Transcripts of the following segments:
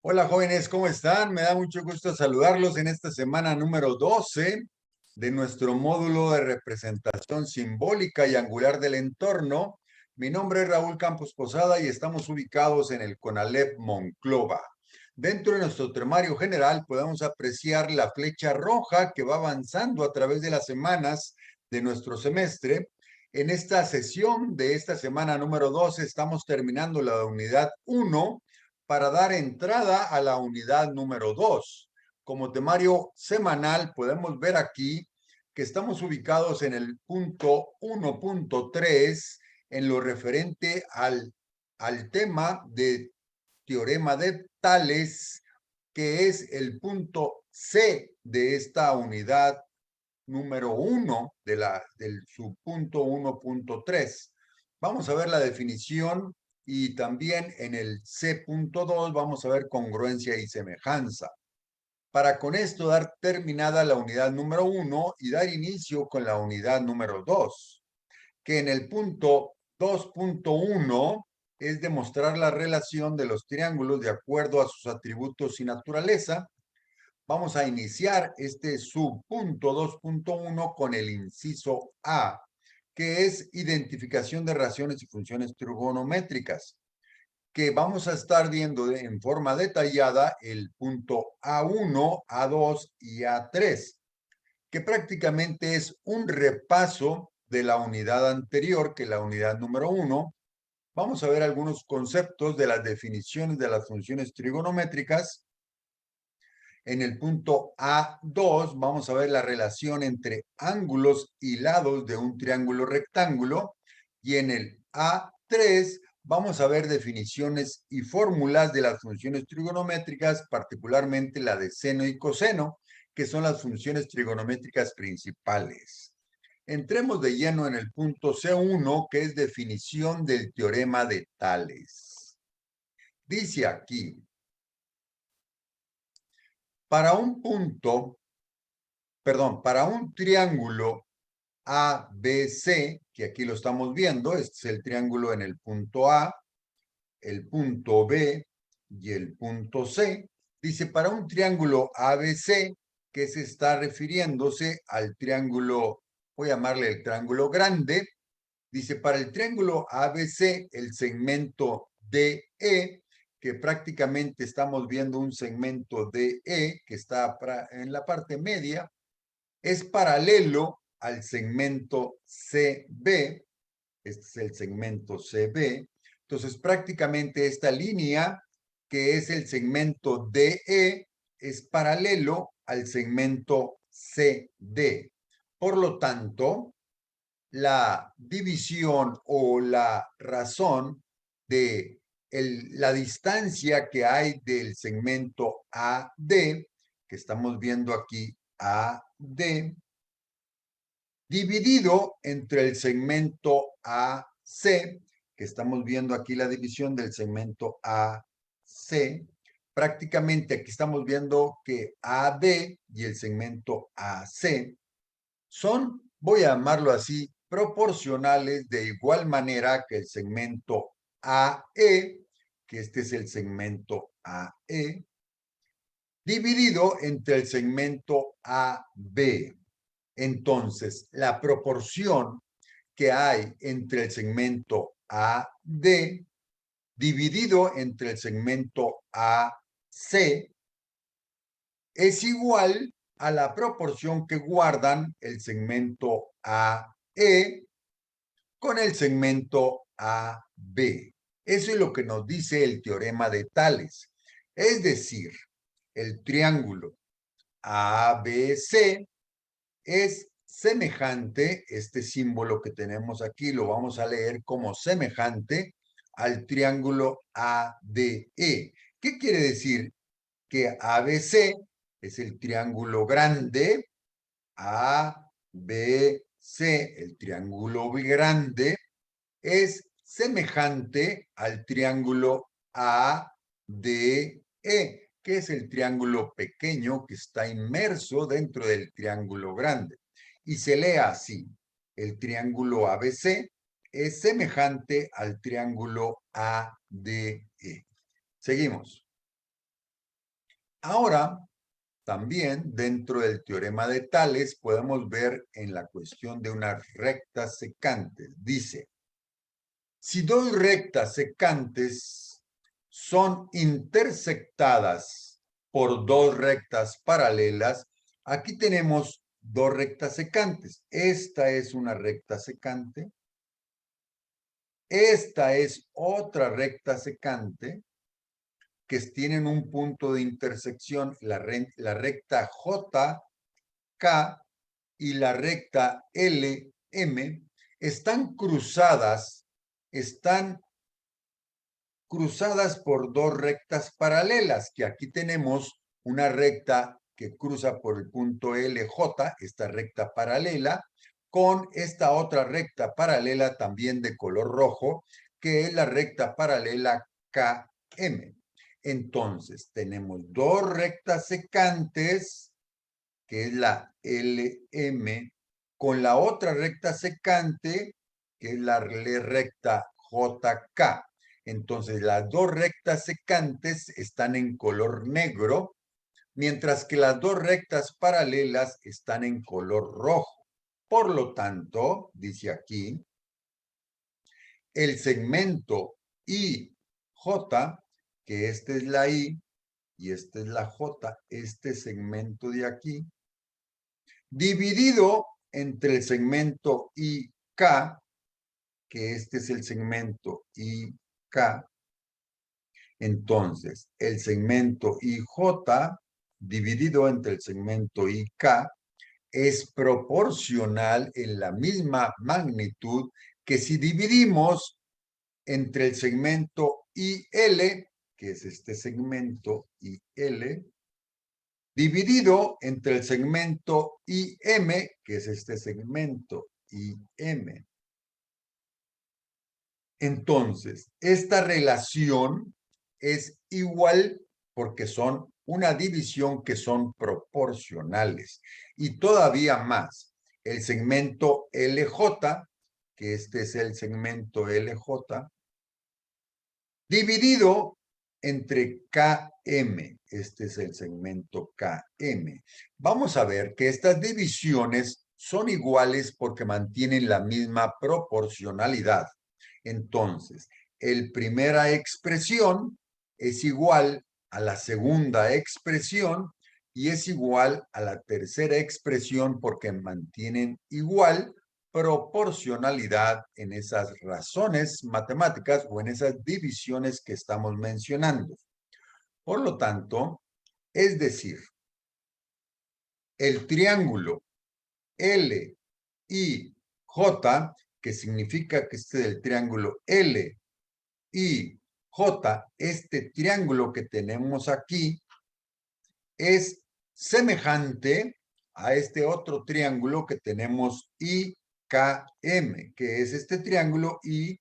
Hola jóvenes, ¿cómo están? Me da mucho gusto saludarlos en esta semana número 12 de nuestro módulo de representación simbólica y angular del entorno. Mi nombre es Raúl Campos Posada y estamos ubicados en el CONALEP Monclova. Dentro de nuestro temario general podemos apreciar la flecha roja que va avanzando a través de las semanas de nuestro semestre. En esta sesión de esta semana número 12 estamos terminando la unidad 1 para dar entrada a la unidad número 2. Como temario semanal, podemos ver aquí que estamos ubicados en el punto 1.3 en lo referente al tema de teorema de Tales, que es el punto C de esta unidad número 1 del subpunto 1.3. Vamos a ver la definición y también en el C.2 vamos a ver congruencia y semejanza. Para con esto dar terminada la unidad número 1 y dar inicio con la unidad número 2, que en el punto 2.1 es demostrar la relación de los triángulos de acuerdo a sus atributos y naturaleza. Vamos a iniciar este subpunto 2.1 con el inciso A, que es identificación de raciones y funciones trigonométricas, que vamos a estar viendo en forma detallada el punto A1, A2 y A3, que prácticamente es un repaso de la unidad anterior, que la unidad número 1. Vamos a ver algunos conceptos de las definiciones de las funciones trigonométricas. En el punto A2 vamos a ver la relación entre ángulos y lados de un triángulo rectángulo, y en el A3 vamos a ver definiciones y fórmulas de las funciones trigonométricas, particularmente la de seno y coseno, que son las funciones trigonométricas principales. Entremos de lleno en el punto C1, que es definición del teorema de Tales. Dice aquí, para un punto, perdón, para un triángulo ABC, que aquí lo estamos viendo, este es el triángulo en el punto A, el punto B y el punto C. Dice, para un triángulo ABC, que se está refiriéndose al triángulo, voy a llamarle el triángulo grande. Dice, para el triángulo ABC, el segmento DE, que prácticamente estamos viendo un segmento DE que está en la parte media, es paralelo al segmento CB. Este es el segmento CB. Entonces, prácticamente esta línea, que es el segmento DE, es paralelo al segmento CD. Por lo tanto, la división o la razón de la distancia que hay del segmento AD, que estamos viendo aquí AD, dividido entre el segmento AC, que estamos viendo aquí la división del segmento AC. Prácticamente aquí estamos viendo que AD y el segmento AC son, voy a llamarlo así, proporcionales de igual manera que el segmento AE, que este es el segmento AE, dividido entre el segmento AB. Entonces, la proporción que hay entre el segmento AD dividido entre el segmento AC es igual a la proporción que guardan el segmento AE con el segmento AB. Eso es lo que nos dice el teorema de Tales. Es decir, el triángulo ABC es semejante, este símbolo que tenemos aquí lo vamos a leer como semejante al triángulo ADE. ¿Qué quiere decir? Que ABC es el triángulo grande, ABC, el triángulo grande, es semejante al triángulo ADE, que es el triángulo pequeño que está inmerso dentro del triángulo grande. Y se lee así: el triángulo ABC es semejante al triángulo ADE. Seguimos. Ahora, también dentro del teorema de Tales podemos ver en la cuestión de unas rectas secantes. Dice, si dos rectas secantes son intersectadas por dos rectas paralelas, aquí tenemos dos rectas secantes. Esta es una recta secante. Esta es otra recta secante que tienen un punto de intersección, la recta JK y la recta LM, están cruzadas por dos rectas paralelas, que aquí tenemos una recta que cruza por el punto LJ, esta recta paralela, con esta otra recta paralela también de color rojo, que es la recta paralela KM. Entonces, tenemos dos rectas secantes, que es la LM, con la otra recta secante, que es la recta JK. Entonces, las dos rectas secantes están en color negro, mientras que las dos rectas paralelas están en color rojo. Por lo tanto, dice aquí, el segmento IJ, que esta es la I y esta es la J, este segmento de aquí, dividido entre el segmento IK, que este es el segmento IK, entonces el segmento IJ dividido entre el segmento IK es proporcional en la misma magnitud que si dividimos entre el segmento IL, que es este segmento IL, dividido entre el segmento IM, que es este segmento IM. Entonces, esta relación es igual porque son una división que son proporcionales. Y todavía más, el segmento LJ, que este es el segmento LJ, dividido entre KM, este es el segmento KM. Vamos a ver que estas divisiones son iguales porque mantienen la misma proporcionalidad. Entonces, la primera expresión es igual a la segunda expresión y es igual a la tercera expresión porque mantienen igual proporcionalidad en esas razones matemáticas o en esas divisiones que estamos mencionando. Por lo tanto, es decir, el triángulo LIJ, que significa que este es el triángulo LIJ, este triángulo que tenemos aquí, es semejante a este otro triángulo que tenemos IKM, que es este triángulo IKM.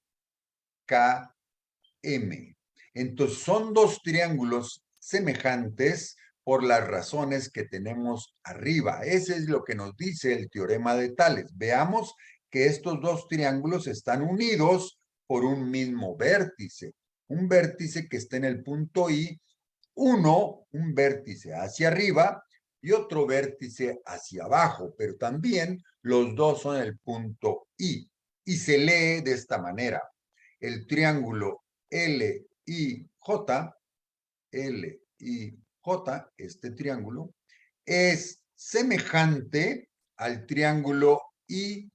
Entonces, son dos triángulos semejantes por las razones que tenemos arriba. Ese es lo que nos dice el teorema de Tales. Veamos que estos dos triángulos están unidos por un mismo vértice. Un vértice que está en el punto I, un vértice hacia arriba y otro vértice hacia abajo, pero también los dos son el punto I. Y se lee de esta manera. El triángulo LIJ, este triángulo, es semejante al triángulo IKM,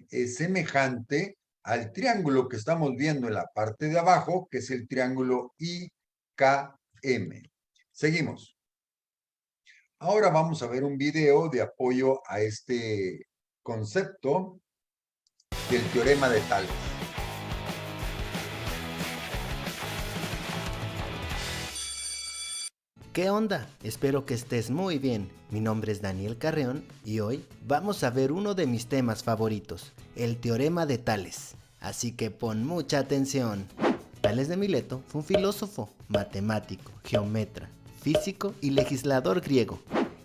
es semejante al triángulo que estamos viendo en la parte de abajo, que es el triángulo IKM. Seguimos. Ahora vamos a ver un video de apoyo a este concepto del teorema de Tales. ¿Qué onda? Espero que estés muy bien. Mi nombre es Daniel Carreón y hoy vamos a ver uno de mis temas favoritos, el teorema de Tales. Así que pon mucha atención. Tales de Mileto fue un filósofo, matemático, geómetra, físico y legislador griego.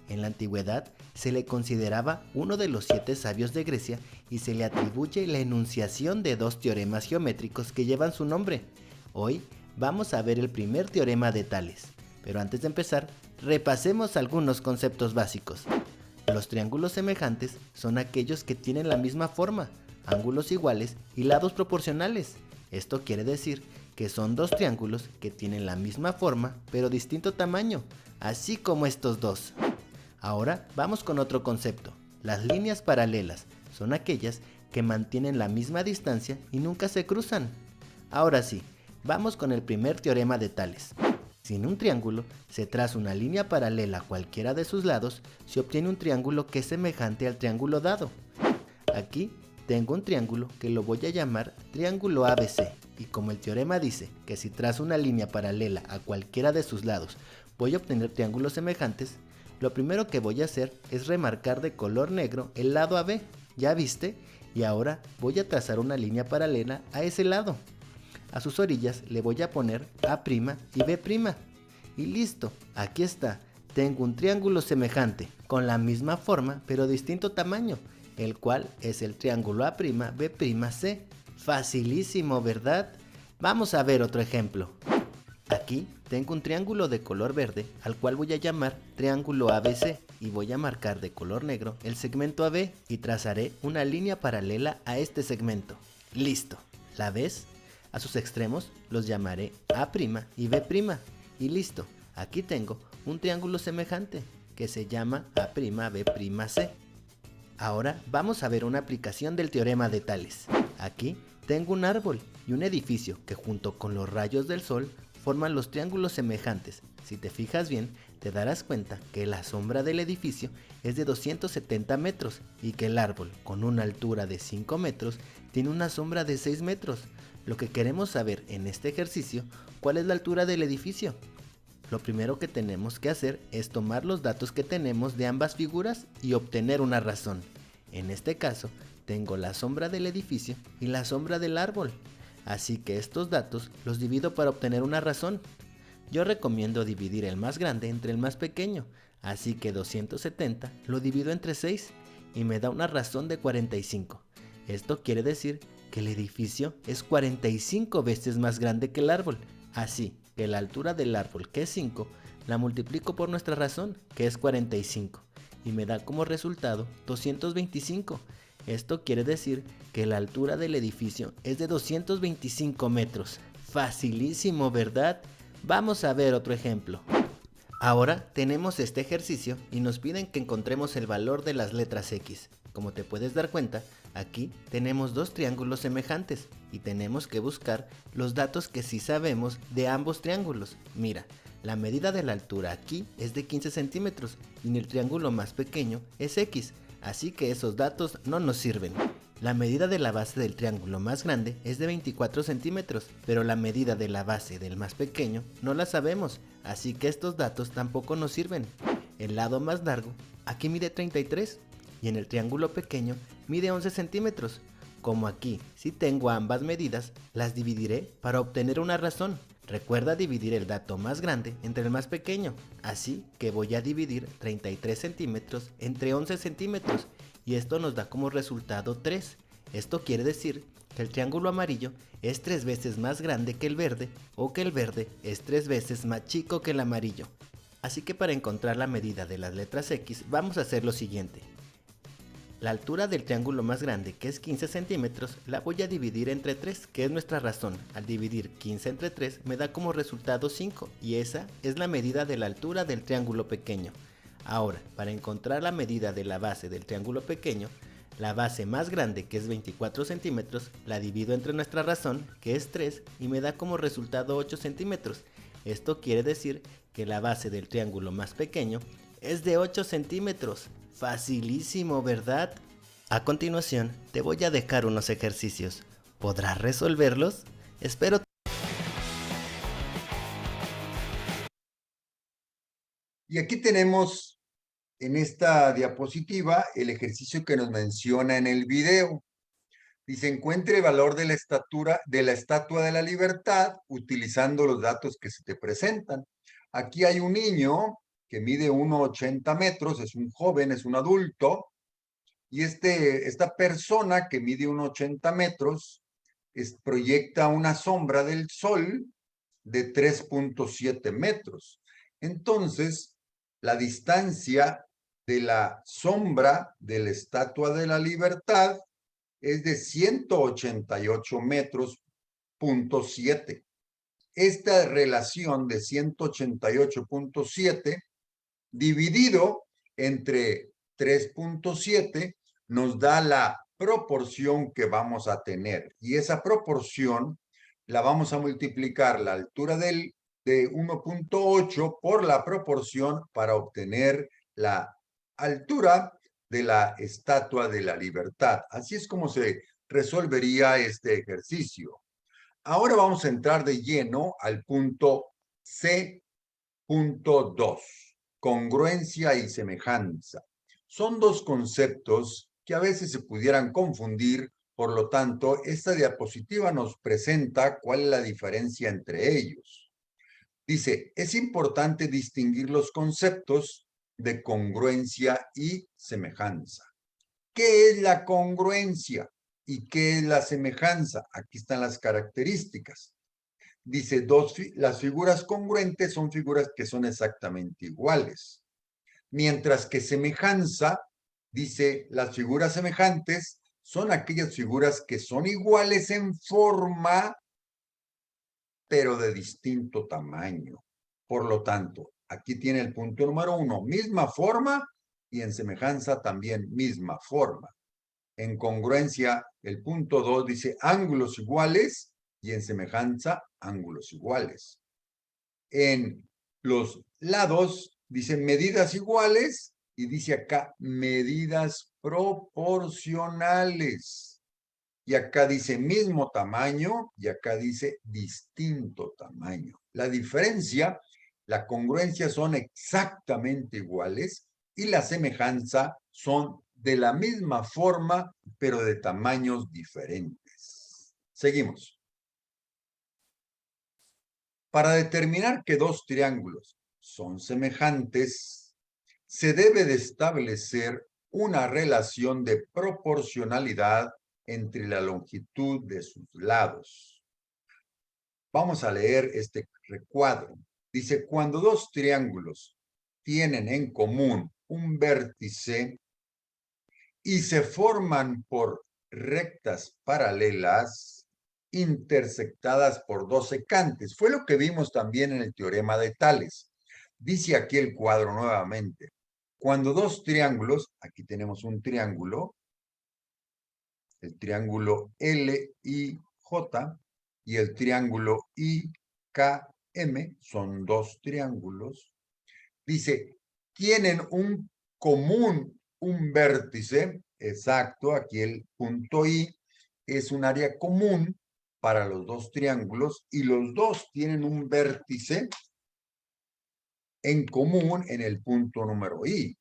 En la antigüedad se le consideraba uno de los 7 sabios de Grecia y se le atribuye la enunciación de 2 teoremas geométricos que llevan su nombre. Hoy vamos a ver el primer teorema de Tales. Pero antes de empezar, repasemos algunos conceptos básicos. Los triángulos semejantes son aquellos que tienen la misma forma, ángulos iguales y lados proporcionales. Esto quiere decir que son dos triángulos que tienen la misma forma pero distinto tamaño, así como estos dos. Ahora vamos con otro concepto. Las líneas paralelas son aquellas que mantienen la misma distancia y nunca se cruzan. Ahora sí, vamos con el primer teorema de Tales. Si en un triángulo se traza una línea paralela a cualquiera de sus lados, se obtiene un triángulo que es semejante al triángulo dado. Aquí tengo un triángulo que lo voy a llamar triángulo ABC, y como el teorema dice que si trazo una línea paralela a cualquiera de sus lados voy a obtener triángulos semejantes, lo primero que voy a hacer es remarcar de color negro el lado AB, ¿ya viste? Y ahora voy a trazar una línea paralela a ese lado. A sus orillas le voy a poner A' y B'. Y listo, aquí está. Tengo un triángulo semejante, con la misma forma pero distinto tamaño, el cual es el triángulo A'B'C. Facilísimo, ¿verdad? Vamos a ver otro ejemplo. Aquí tengo un triángulo de color verde, al cual voy a llamar triángulo ABC, y voy a marcar de color negro el segmento AB y trazaré una línea paralela a este segmento. Listo, ¿la ves? A sus extremos los llamaré A' y B'. Y listo, aquí tengo un triángulo semejante que se llama A'B'C. Ahora vamos a ver una aplicación del teorema de Tales. Aquí tengo un árbol y un edificio que junto con los rayos del sol forman los triángulos semejantes. Si te fijas bien, te darás cuenta que la sombra del edificio es de 270 metros y que el árbol, con una altura de 5 metros, tiene una sombra de 6 metros. Lo que queremos saber en este ejercicio, ¿cuál es la altura del edificio? Lo primero que tenemos que hacer es tomar los datos que tenemos de ambas figuras y obtener una razón. En este caso, tengo la sombra del edificio y la sombra del árbol. Así que estos datos los divido para obtener una razón. Yo recomiendo dividir el más grande entre el más pequeño, así que 270 lo divido entre 6 y me da una razón de 45. Esto quiere decir que el edificio es 45 veces más grande que el árbol, así que la altura del árbol, que es 5, la multiplico por nuestra razón, que es 45, y me da como resultado 225. Esto quiere decir que la altura del edificio es de 225 metros. Facilísimo, ¿verdad? Vamos a ver otro ejemplo. Ahora tenemos este ejercicio y nos piden que encontremos el valor de las letras X. Como te puedes dar cuenta, aquí tenemos dos triángulos semejantes y tenemos que buscar los datos que sí sabemos de ambos triángulos. Mira, la medida de la altura aquí es de 15 centímetros y en el triángulo más pequeño es X, así que esos datos no nos sirven. La medida de la base del triángulo más grande es de 24 centímetros, pero la medida de la base del más pequeño no la sabemos, así que estos datos tampoco nos sirven. El lado más largo aquí mide 33 y en el triángulo pequeño mide 11 centímetros. Como aquí si tengo ambas medidas, las dividiré para obtener una razón. Recuerda dividir el dato más grande entre el más pequeño, así que voy a dividir 33 centímetros entre 11 centímetros y esto nos da como resultado 3. Esto quiere decir que el triángulo amarillo es 3 veces más grande que el verde o que el verde es 3 veces más chico que el amarillo. Así que para encontrar la medida de las letras X vamos a hacer lo siguiente. La altura del triángulo más grande, que es 15 centímetros, la voy a dividir entre 3, que es nuestra razón. Al dividir 15 entre 3 me da como resultado 5 y esa es la medida de la altura del triángulo pequeño. Ahora, para encontrar la medida de la base del triángulo pequeño, la base más grande, que es 24 centímetros, la divido entre nuestra razón, que es 3, y me da como resultado 8 centímetros. Esto quiere decir que la base del triángulo más pequeño es de 8 centímetros. Facilísimo, ¿verdad? A continuación, te voy a dejar unos ejercicios. ¿Podrás resolverlos? Espero. Y aquí tenemos en esta diapositiva el ejercicio que nos menciona en el video. Dice, encuentre el valor de la Estatua de la Libertad utilizando los datos que se te presentan. Aquí hay un niño que mide 1,80 metros, es un joven, es un adulto, y esta persona que mide 1,80 metros proyecta una sombra del sol de 3,7 metros. Entonces, la distancia de la sombra de la Estatua de la Libertad es de 188 metros,7. Esta relación de 188,7 dividido entre 3,7 nos da la proporción que vamos a tener. Y esa proporción la vamos a multiplicar la altura de 1,8 por la proporción para obtener la altura de la Estatua de la Libertad. Así es como se resolvería este ejercicio. Ahora vamos a entrar de lleno al punto C.2. Congruencia y semejanza. Son dos conceptos que a veces se pudieran confundir, por lo tanto, esta diapositiva nos presenta cuál es la diferencia entre ellos. Dice, es importante distinguir los conceptos de congruencia y semejanza. ¿Qué es la congruencia y qué es la semejanza? Aquí están las características. Dice, las figuras congruentes son figuras que son exactamente iguales. Mientras que semejanza, dice, las figuras semejantes son aquellas figuras que son iguales en forma, pero de distinto tamaño. Por lo tanto, aquí tiene el punto número 1, misma forma, y en semejanza también misma forma. En congruencia, el punto 2 dice ángulos iguales y en semejanza, ángulos iguales. En los lados dice medidas iguales y dice acá medidas proporcionales. Y acá dice mismo tamaño y acá dice distinto tamaño. La diferencia, la congruencia son exactamente iguales y la semejanza son de la misma forma, pero de tamaños diferentes. Seguimos. Para determinar que dos triángulos son semejantes, se debe de establecer una relación de proporcionalidad entre la longitud de sus lados. Vamos a leer este recuadro. Dice, cuando dos triángulos tienen en común un vértice y se forman por rectas paralelas intersectadas por dos secantes. Fue lo que vimos también en el teorema de Tales. Dice aquí el cuadro nuevamente. Cuando dos triángulos, aquí tenemos un triángulo, el triángulo LIJ y el triángulo IKM, son dos triángulos. Dice, tienen un vértice, exacto, aquí el punto I es un área común para los dos triángulos y los dos tienen un vértice en común en el punto número I.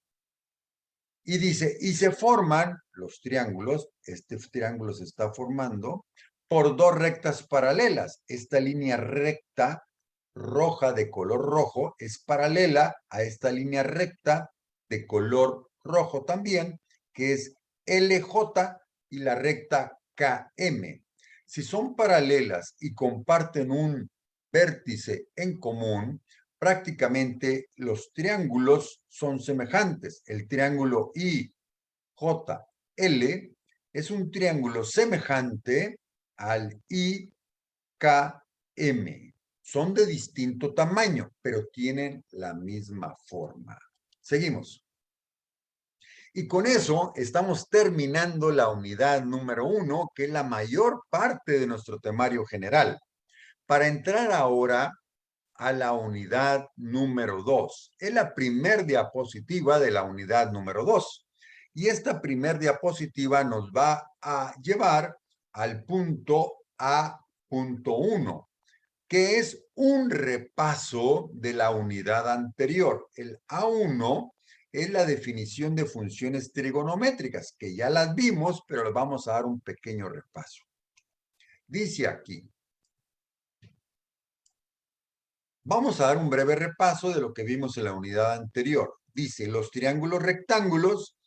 Y dice, y se forman los triángulos, este triángulo se está formando por dos rectas paralelas. Esta línea recta roja de color rojo es paralela a esta línea recta de color rojo también, que es LJ y la recta KM. Si son paralelas y comparten un vértice en común, prácticamente los triángulos son semejantes. El triángulo IJL es un triángulo semejante al IKM. Son de distinto tamaño, pero tienen la misma forma. Seguimos. Y con eso estamos terminando la unidad número 1, que es la mayor parte de nuestro temario general. Para entrar ahora a la unidad número 2. Es la primer diapositiva de la unidad número 2. Y esta primer diapositiva nos va a llevar al punto A.1, que es un repaso de la unidad anterior. El A1 es la definición de funciones trigonométricas, que ya las vimos, pero les vamos a dar un pequeño repaso. Dice aquí, vamos a dar un breve repaso de lo que vimos en la unidad anterior. Dice, los triángulos rectángulos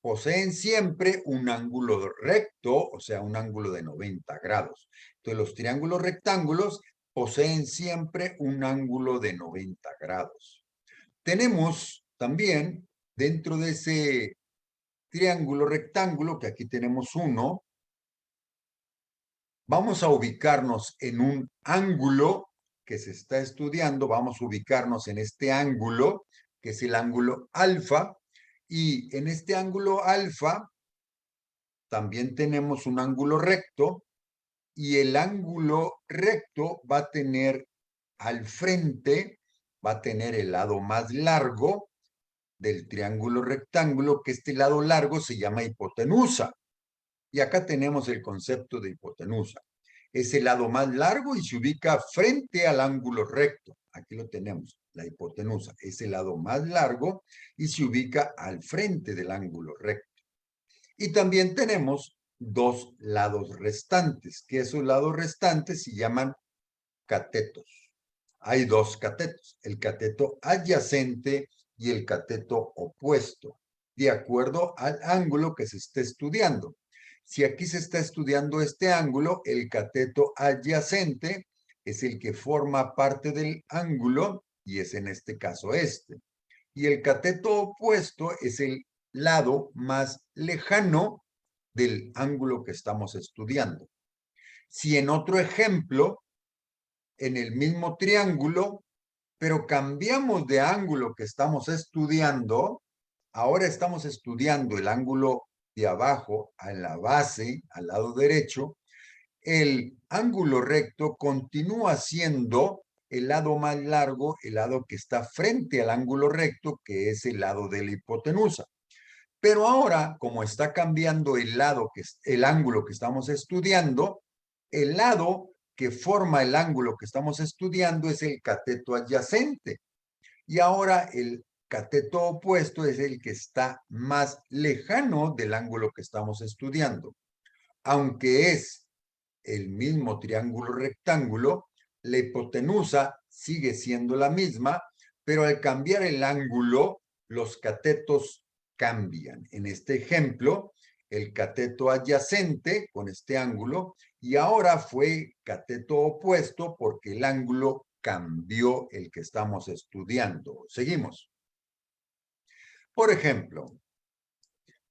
poseen siempre un ángulo recto, o sea, un ángulo de 90 grados. Entonces, los triángulos rectángulos poseen siempre un ángulo de 90 grados. Tenemos también dentro de ese triángulo rectángulo, que aquí tenemos uno, vamos a ubicarnos en un ángulo que se está estudiando, vamos a ubicarnos en este ángulo, que es el ángulo alfa, y en este ángulo alfa también tenemos un ángulo recto, y el ángulo recto va a tener al frente, va a tener el lado más largo del triángulo rectángulo, que este lado largo se llama hipotenusa. Y acá tenemos el concepto de hipotenusa. Es el lado más largo y se ubica frente al ángulo recto. Aquí lo tenemos, la hipotenusa. Es el lado más largo y se ubica al frente del ángulo recto. Y también tenemos dos lados restantes, que esos lados restantes se llaman catetos. Hay dos catetos, el cateto adyacente y el cateto opuesto, de acuerdo al ángulo que se esté estudiando. Si aquí se está estudiando este ángulo, el cateto adyacente es el que forma parte del ángulo y es en este caso este. Y el cateto opuesto es el lado más lejano del ángulo que estamos estudiando. Si en otro ejemplo, en el mismo triángulo, pero cambiamos de ángulo que estamos estudiando, ahora estamos estudiando el ángulo de abajo a la base, al lado derecho, el ángulo recto continúa siendo el lado más largo, el lado que está frente al ángulo recto, que es el lado de la hipotenusa. Pero ahora, como está cambiando el lado, el ángulo que estamos estudiando, el lado que forma el ángulo que estamos estudiando es el cateto adyacente. Y ahora el cateto opuesto es el que está más lejano del ángulo que estamos estudiando. Aunque es el mismo triángulo rectángulo, la hipotenusa sigue siendo la misma, pero al cambiar el ángulo, los catetos cambian. En este ejemplo, el cateto adyacente con este ángulo y ahora fue cateto opuesto porque el ángulo cambió el que estamos estudiando. Seguimos. Por ejemplo,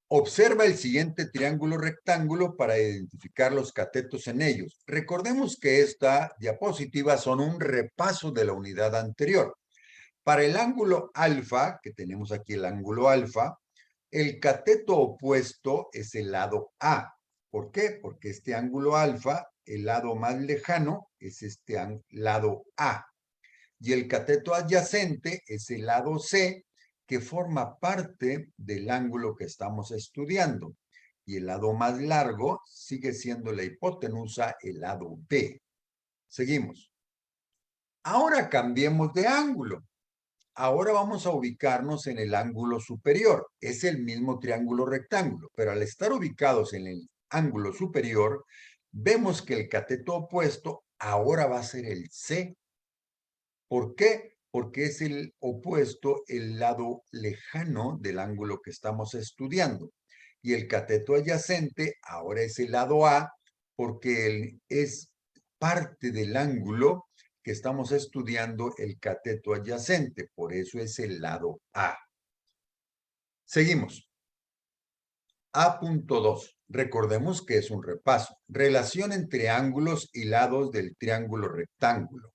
observa el siguiente triángulo rectángulo para identificar los catetos en ellos. Recordemos que esta diapositiva son un repaso de la unidad anterior. Para el ángulo alfa, que tenemos aquí el ángulo alfa, el cateto opuesto es el lado A. ¿Por qué? Porque este ángulo alfa, el lado más lejano, es este lado A. Y el cateto adyacente es el lado C, que forma parte del ángulo que estamos estudiando. Y el lado más largo sigue siendo la hipotenusa, el lado B. Seguimos. Ahora cambiemos de ángulo. Ahora vamos a ubicarnos en el ángulo superior. Es el mismo triángulo rectángulo, pero al estar ubicados en el ángulo superior, vemos que el cateto opuesto ahora va a ser el C. ¿Por qué? Porque es el opuesto, el lado lejano del ángulo que estamos estudiando. Y el cateto adyacente ahora es el lado A, porque es parte del ángulo que estamos estudiando, el cateto adyacente. Por eso es el lado A. Seguimos. A.2. Recordemos que es un repaso. Relación entre ángulos y lados del triángulo rectángulo.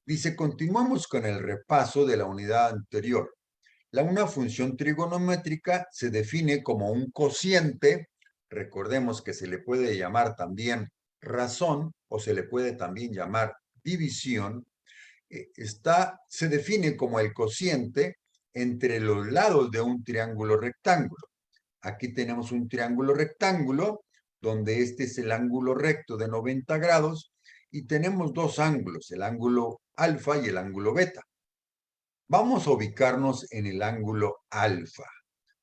Dice, continuamos con el repaso de la unidad anterior. Una función trigonométrica se define como un cociente, recordemos que se le puede llamar también razón o se le puede también llamar división, se define como el cociente entre los lados de un triángulo rectángulo. Aquí tenemos un triángulo rectángulo donde este es el ángulo recto de 90 grados y tenemos dos ángulos, el ángulo alfa y el ángulo beta. Vamos a ubicarnos en el ángulo alfa.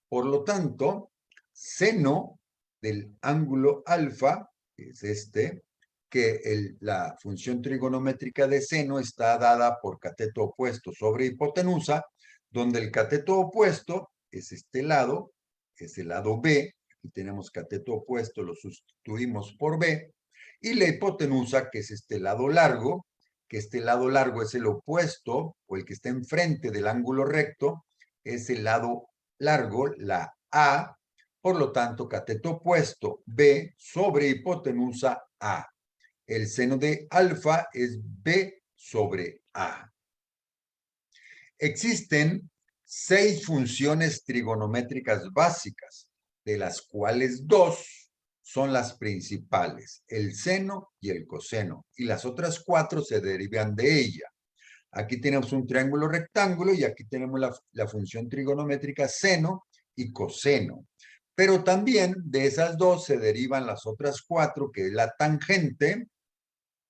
Por lo tanto, seno del ángulo alfa, que es este, que la función trigonométrica de seno está dada por cateto opuesto sobre hipotenusa, donde el cateto opuesto es este lado, es el lado B, aquí tenemos cateto opuesto, lo sustituimos por B, y la hipotenusa, que es este lado largo, que este lado largo es el opuesto, o el que está enfrente del ángulo recto, es el lado largo, la A. Por lo tanto, cateto opuesto B sobre hipotenusa A. El seno de alfa es B sobre A. Existen 6 funciones trigonométricas básicas, de las cuales 2 son las principales, el seno y el coseno, y las otras 4 se derivan de ella. Aquí tenemos un triángulo rectángulo y aquí tenemos la función trigonométrica seno y coseno. Pero también de esas 2 se derivan las otras 4, que es la tangente,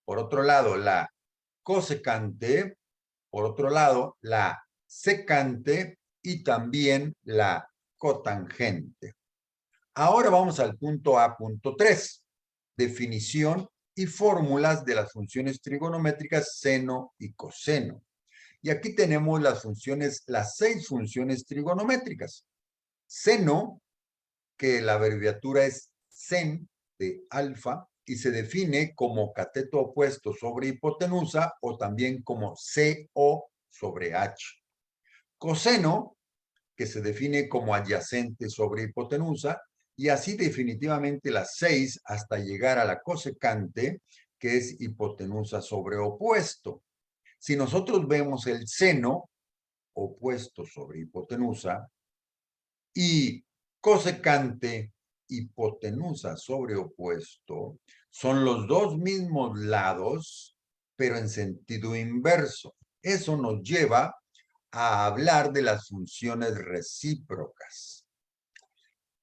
por otro lado la cosecante, por otro lado la secante y también la cotangente. Ahora vamos al punto A.3, definición y fórmulas de las funciones trigonométricas seno y coseno. Y aquí tenemos las 6 funciones trigonométricas. Seno, que la abreviatura es sen de alfa, y se define como cateto opuesto sobre hipotenusa o también como CO sobre H. Coseno, que se define como adyacente sobre hipotenusa, y así definitivamente las 6 hasta llegar a la cosecante, que es hipotenusa sobre opuesto. Si nosotros vemos el seno, opuesto sobre hipotenusa, y cosecante, hipotenusa sobre opuesto, son los dos mismos lados, pero en sentido inverso. Eso nos lleva a hablar de las funciones recíprocas.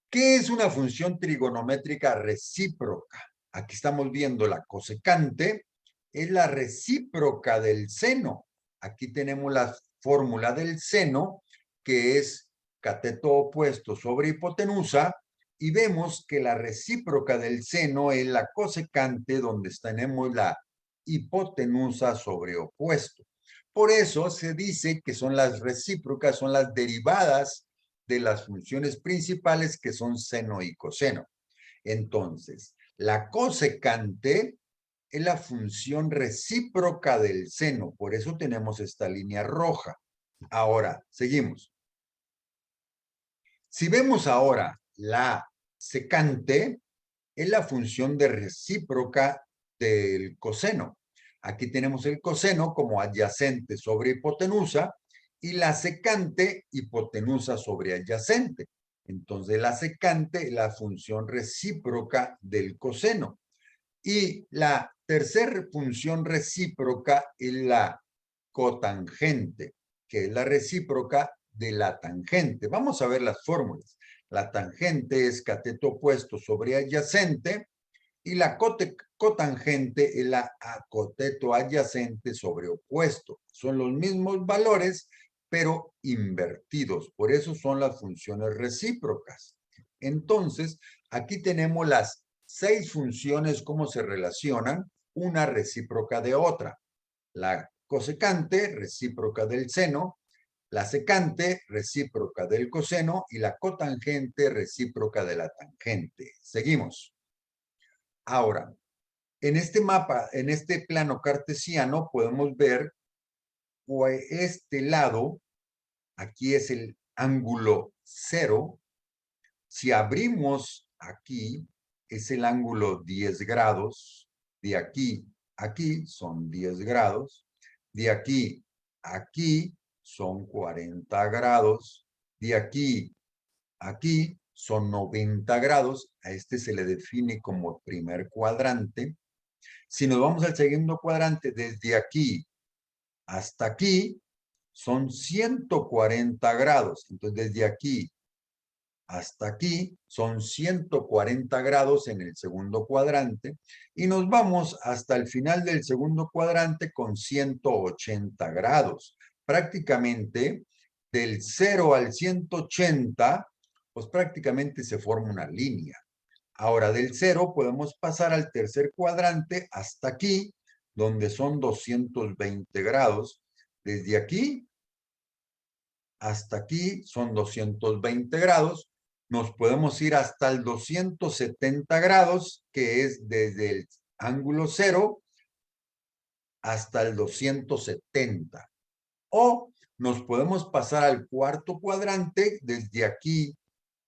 ¿Qué es una función trigonométrica recíproca? Aquí estamos viendo la cosecante, es la recíproca del seno. Aquí tenemos la fórmula del seno, que es cateto opuesto sobre hipotenusa, y vemos que la recíproca del seno es la cosecante, donde tenemos la hipotenusa sobre opuesto. Por eso se dice que son las recíprocas, son las derivadas de las funciones principales, que son seno y coseno. Entonces, la cosecante es la función recíproca del seno, por eso tenemos esta línea roja. Ahora, seguimos. Si vemos ahora la secante, es la función de recíproca del coseno. Aquí tenemos el coseno como adyacente sobre hipotenusa y la secante hipotenusa sobre adyacente. Entonces la secante es la función recíproca del coseno. Y la tercera función recíproca es la cotangente, que es la recíproca de la tangente. Vamos a ver las fórmulas. La tangente es cateto opuesto sobre adyacente y la cotangente es la coteto adyacente sobre opuesto. Son los mismos valores, pero invertidos. Por eso son las funciones recíprocas. Entonces, aquí tenemos las 6 funciones, cómo se relacionan, una recíproca de otra. La cosecante, recíproca del seno, la secante, recíproca del coseno, y la cotangente, recíproca de la tangente. Seguimos. Ahora, en este mapa, en este plano cartesiano, podemos ver este lado, aquí es el ángulo 0. Si abrimos aquí, es el ángulo 10 grados. De aquí a aquí son 10 grados. De aquí a aquí son 40 grados. De aquí a aquí son 90 grados. A este se le define como primer cuadrante. Si nos vamos al segundo cuadrante, desde aquí hasta aquí, son 140 grados. Entonces, desde aquí hasta aquí son 140 grados en el segundo cuadrante. Y nos vamos hasta el final del segundo cuadrante con 180 grados. Prácticamente del 0 al 180, pues prácticamente se forma una línea. Ahora, del 0 podemos pasar al tercer cuadrante hasta aquí, donde son 220 grados. Desde aquí hasta aquí son 220 grados. Nos podemos ir hasta el 270 grados, que es desde el ángulo 0 hasta el 270. O nos podemos pasar al cuarto cuadrante desde aquí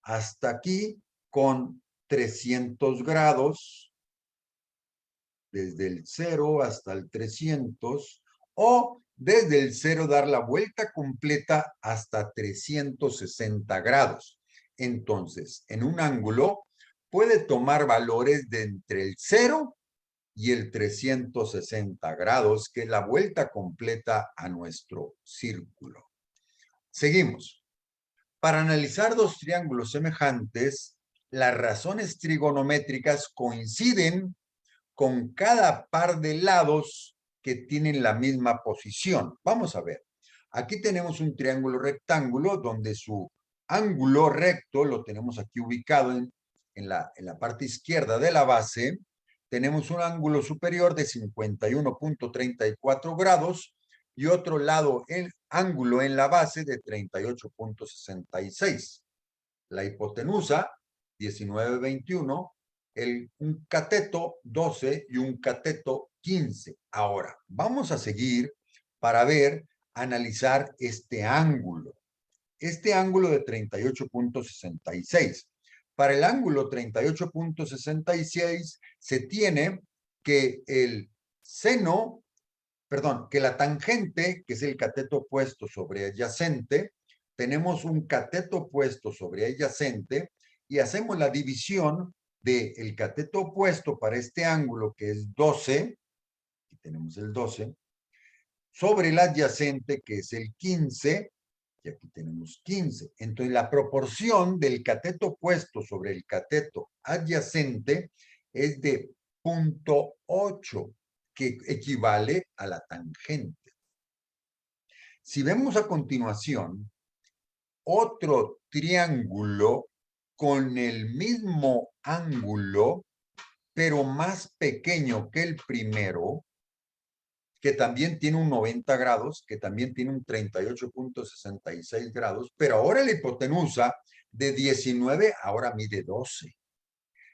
hasta aquí con 300 grados, desde el 0 hasta el 300, o desde el 0 dar la vuelta completa hasta 360 grados. Entonces, en un ángulo puede tomar valores de entre el 0 y el 360 grados, que es la vuelta completa a nuestro círculo. Seguimos. Para analizar dos triángulos semejantes, las razones trigonométricas coinciden con cada par de lados que tienen la misma posición. Vamos a ver. Aquí tenemos un triángulo rectángulo donde su ángulo recto lo tenemos aquí ubicado en la parte izquierda de la base. Tenemos un ángulo superior de 51.34 grados y otro lado, el ángulo en la base de 38.66. La hipotenusa, 19.21, un cateto 12 y un cateto 15. Ahora, vamos a seguir para ver, analizar este ángulo. Este ángulo de 38.66. Para el ángulo 38.66 se tiene que el seno, perdón, que la tangente, que es el cateto opuesto sobre adyacente, tenemos un cateto opuesto sobre adyacente y hacemos la división del cateto opuesto para este ángulo, que es 12, aquí tenemos el 12, sobre el adyacente, que es el 15, y aquí tenemos 15. Entonces, la proporción del cateto opuesto sobre el cateto adyacente es de 0.8, que equivale a la tangente. Si vemos a continuación otro triángulo con el mismo ángulo, pero más pequeño que el primero, que también tiene un 90 grados, que también tiene un 38.66 grados, pero ahora la hipotenusa de 19 ahora mide 12.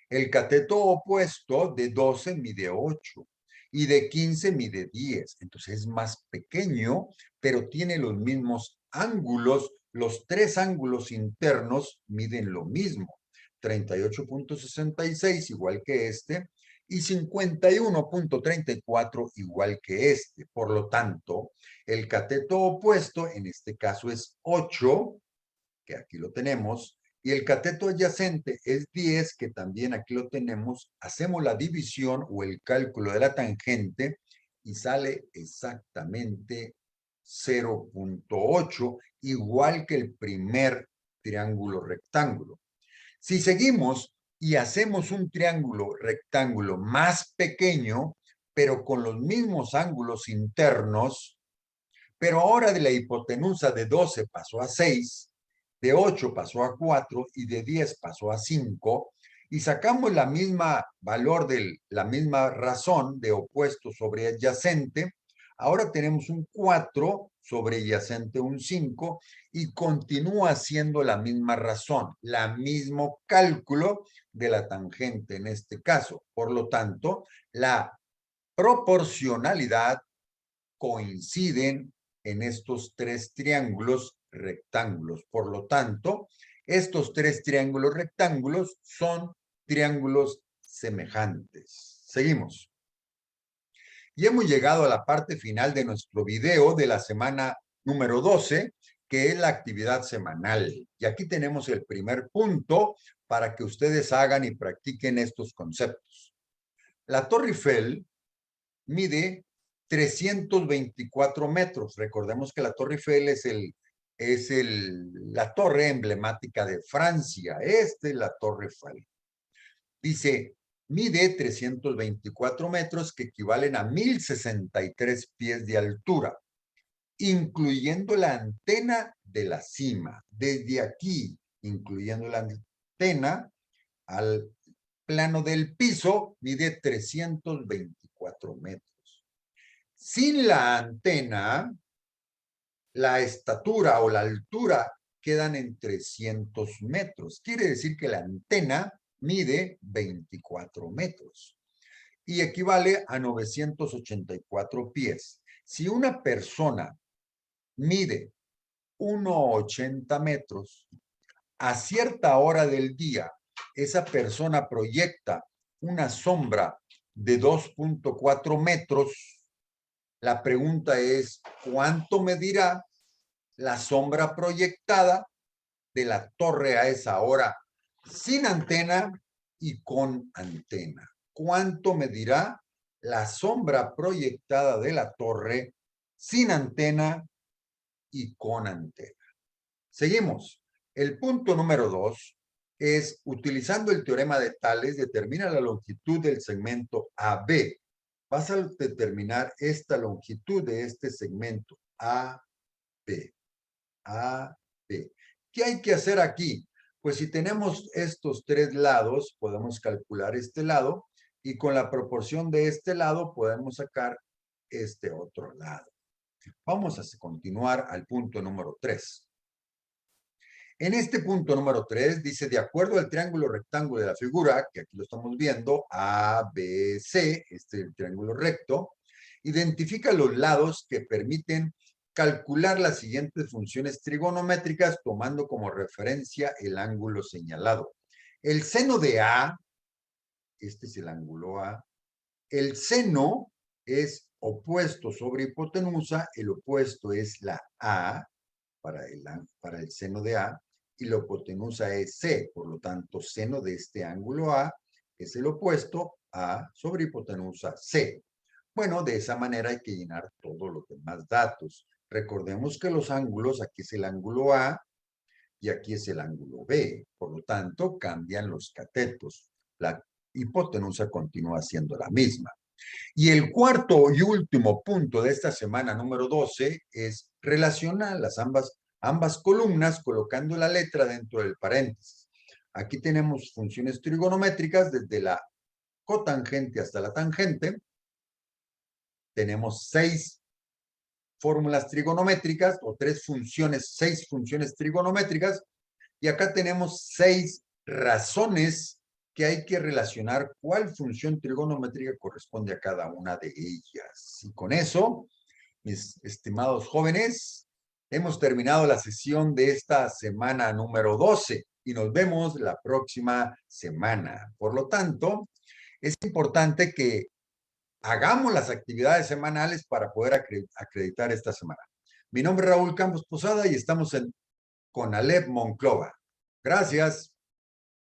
El cateto opuesto de 12 mide 8 y de 15 mide 10. Entonces es más pequeño, pero tiene los mismos ángulos. Los tres ángulos internos miden lo mismo. 38.66 igual que este y 51.34 igual que este. Por lo tanto, el cateto opuesto en este caso es 8, que aquí lo tenemos, y el cateto adyacente es 10, que también aquí lo tenemos. Hacemos la división o el cálculo de la tangente y sale exactamente 0.8, igual que el primer triángulo rectángulo. Si seguimos y hacemos un triángulo rectángulo más pequeño, pero con los mismos ángulos internos, pero ahora de la hipotenusa de 12 pasó a 6, de 8 pasó a 4 y de 10 pasó a 5, y sacamos la misma valor de la misma razón de opuesto sobre adyacente, ahora tenemos un 4 sobre adyacente un 5 y continúa siendo la misma razón, el mismo cálculo de la tangente en este caso. Por lo tanto, la proporcionalidad coinciden en estos tres triángulos rectángulos. Por lo tanto, estos tres triángulos rectángulos son triángulos semejantes. Seguimos. Y hemos llegado a la parte final de nuestro video de la semana número 12, que es la actividad semanal. Y aquí tenemos el primer punto para que ustedes hagan y practiquen estos conceptos. La Torre Eiffel mide 324 metros. Recordemos que la Torre Eiffel es la torre emblemática de Francia. Esta es la Torre Eiffel. Dice, mide 324 metros, que equivalen a 1063 pies de altura, incluyendo la antena de la cima. Desde aquí, incluyendo la antena, al plano del piso, mide 324 metros. Sin la antena, la estatura o la altura quedan en 300 metros. Quiere decir que la antena mide 24 metros. y equivale a 984 pies. Si una persona mide 1,80 metros, a cierta hora del día, esa persona proyecta una sombra de 2,4 metros. La pregunta es, ¿cuánto medirá la sombra proyectada de la torre a esa hora sin antena y con antena? ¿Cuánto medirá la sombra proyectada de la torre sin antena y con antena? Seguimos. El punto número 2 es, utilizando el teorema de Tales, determina la longitud del segmento AB. Vas a determinar esta longitud de este segmento AB. AB. ¿Qué hay que hacer aquí? Pues si tenemos estos tres lados, podemos calcular este lado y con la proporción de este lado podemos sacar este otro lado. Vamos a continuar al punto número 3. En este punto número 3 dice, de acuerdo al triángulo rectángulo de la figura, que aquí lo estamos viendo, ABC, este es el triángulo recto, identifica los lados que permiten calcular las siguientes funciones trigonométricas tomando como referencia el ángulo señalado. El seno de A, este es el ángulo A, el seno es opuesto sobre hipotenusa, el opuesto es la A para el seno de A, y la hipotenusa es C, por lo tanto, seno de este ángulo A es el opuesto A sobre hipotenusa C. Bueno, de esa manera hay que llenar todos los demás datos. Recordemos que los ángulos, aquí es el ángulo A y aquí es el ángulo B. Por lo tanto, cambian los catetos. La hipotenusa continúa siendo la misma. Y el cuarto y último punto de esta semana número 12 es relacionar las ambas columnas colocando la letra dentro del paréntesis. Aquí tenemos funciones trigonométricas desde la cotangente hasta la tangente. Tenemos 6 fórmulas trigonométricas o 6 funciones trigonométricas. Y acá tenemos 6 razones que hay que relacionar cuál función trigonométrica corresponde a cada una de ellas. Y con eso, mis estimados jóvenes, hemos terminado la sesión de esta semana número 12 y nos vemos la próxima semana. Por lo tanto, es importante que hagamos las actividades semanales para poder acreditar esta semana. Mi nombre es Raúl Campos Posada y estamos con Alep Monclova. Gracias.